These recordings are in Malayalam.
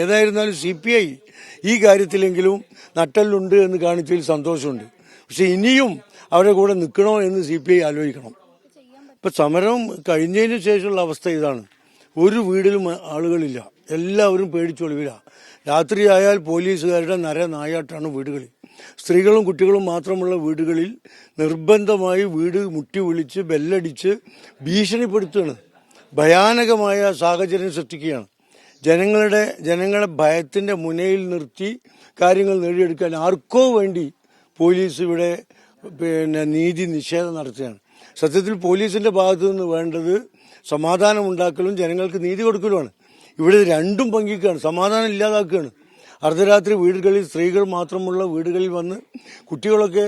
ഏതായിരുന്നാലും CPI ഈ കാര്യത്തിലെങ്കിലും നട്ടലുണ്ട് എന്ന് കാണിച്ചതിൽ സന്തോഷമുണ്ട്. പക്ഷെ ഇനിയും അവരുടെ കൂടെ നിൽക്കണോ എന്ന് CPI ആലോചിക്കണം. ഇപ്പൊ സമരം കഴിഞ്ഞതിന് ശേഷമുള്ള അവസ്ഥ ഇതാണ്. ഒരു വീടിലും ആളുകളില്ല, എല്ലാവരും പേടിച്ചൊളിവില്ല. രാത്രിയായാൽ പോലീസുകാരുടെ നരനായാട്ടാണ് വീടുകളിൽ. സ്ത്രീകളും കുട്ടികളും മാത്രമുള്ള വീടുകളിൽ നിർബന്ധമായി വീട് മുട്ടി വിളിച്ച് ബെല്ലടിച്ച് ഭീഷണിപ്പെടുത്തുകയാണ്. ഭയാനകമായ സാഹചര്യം സൃഷ്ടിക്കുകയാണ്. ജനങ്ങളെ ഭയത്തിന്റെ മുനയിൽ നിർത്തി കാര്യങ്ങൾ നേടിയെടുക്കാൻ ആർക്കോ വേണ്ടി പോലീസ് ഇവിടെ നീതി നിഷേധം നടത്തുകയാണ്. സത്യത്തിൽ പോലീസിന്റെ ഭാഗത്തു നിന്ന് വേണ്ടത് സമാധാനം ഉണ്ടാക്കലും ജനങ്ങൾക്ക് നീതി കൊടുക്കലുമാണ്. ഇവിടെ രണ്ടും പങ്കിക്കുകയാണ്, സമാധാനം ഇല്ലാതാക്കുകയാണ്. അർദ്ധരാത്രി വീടുകളിൽ സ്ത്രീകൾ മാത്രമുള്ള വീടുകളിൽ വന്ന് കുട്ടികളൊക്കെ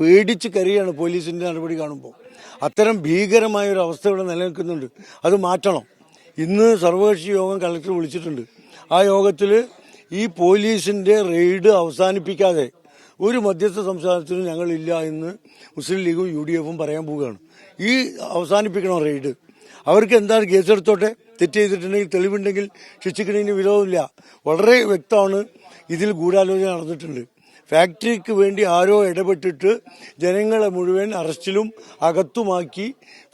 പേടിച്ച് കരയാണ് പോലീസിന്റെ നടപടി കാണുമ്പോൾ. അത്തരം ഭീകരമായ ഒരു അവസ്ഥ ഇവിടെ നിലനിൽക്കുന്നുണ്ട്. അത് മാറ്റണം. ഇന്ന് സർവകക്ഷി യോഗം കളക്ടർ വിളിച്ചിട്ടുണ്ട്. ആ യോഗത്തിൽ ഈ പോലീസിന്റെ റെയ്ഡ് അവസാനിപ്പിക്കാതെ ഒരു മധ്യസ്ഥ സംസ്ഥാനത്തിനും ഞങ്ങളില്ല എന്ന് മുസ്ലിം ലീഗും UDF-ഉം പറയാൻ പോവുകയാണ്. ഈ അവസാനിപ്പിക്കണം റെയ്ഡ്. അവർക്ക് എന്താണ് കേസെടുത്തോട്ടെ, തെറ്റ് ചെയ്തിട്ടുണ്ടെങ്കിൽ തെളിവുണ്ടെങ്കിൽ ശിക്ഷിക്കുന്നതിന് വിരോധമില്ല. വളരെ വ്യക്തമാണ്, ഇതിൽ ഗൂഢാലോചന നടന്നിട്ടുണ്ട്. ഫാക്ടറിക്ക് വേണ്ടി ആരോ ഇടപെട്ടിട്ട് ജനങ്ങളെ മുഴുവൻ അറസ്റ്റിലും അകത്തുമാക്കി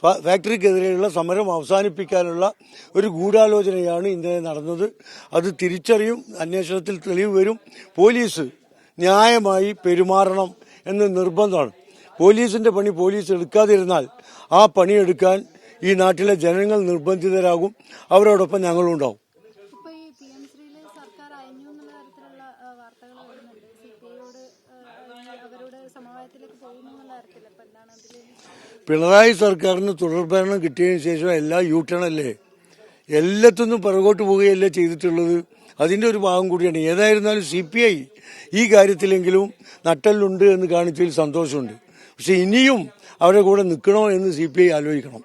ഫാക്ടറിക്കെതിരെയുള്ള സമരം അവസാനിപ്പിക്കാനുള്ള ഒരു ഗൂഢാലോചനയാണ് ഇന്നലെ നടന്നത്. അത് തിരിച്ചറിയും, അന്വേഷണത്തിൽ തെളിവ് വരും. പോലീസ് ന്യായമായി പെരുമാറണം എന്ന് നിർബന്ധമാണ്. പോലീസിന്റെ പണി പോലീസ് എടുക്കാതിരുന്നാൽ ആ പണിയെടുക്കാൻ ഈ നാട്ടിലെ ജനങ്ങൾ നിർബന്ധിതരാകും. അവരോടൊപ്പം ഞങ്ങളും ഉണ്ടാവും. പിണറായി സർക്കാരിന് തുടർഭരണം കിട്ടിയതിനു ശേഷം എല്ലാ U-ടേൺ അല്ലേ, എല്ലാത്തിനും പുറകോട്ട് പോവുകയല്ലേ ചെയ്തിട്ടുള്ളത്. അതിന്റെ ഒരു ഭാഗം കൂടിയാണ്. ഏതായിരുന്നാലും CPI ഈ കാര്യത്തിലെങ്കിലും നട്ടലുണ്ട് എന്ന് കാണിച്ചതിൽ സന്തോഷമുണ്ട്. പക്ഷെ ഇനിയും അവരുടെ കൂടെ നിൽക്കണോ എന്ന് CPI ആലോചിക്കണം.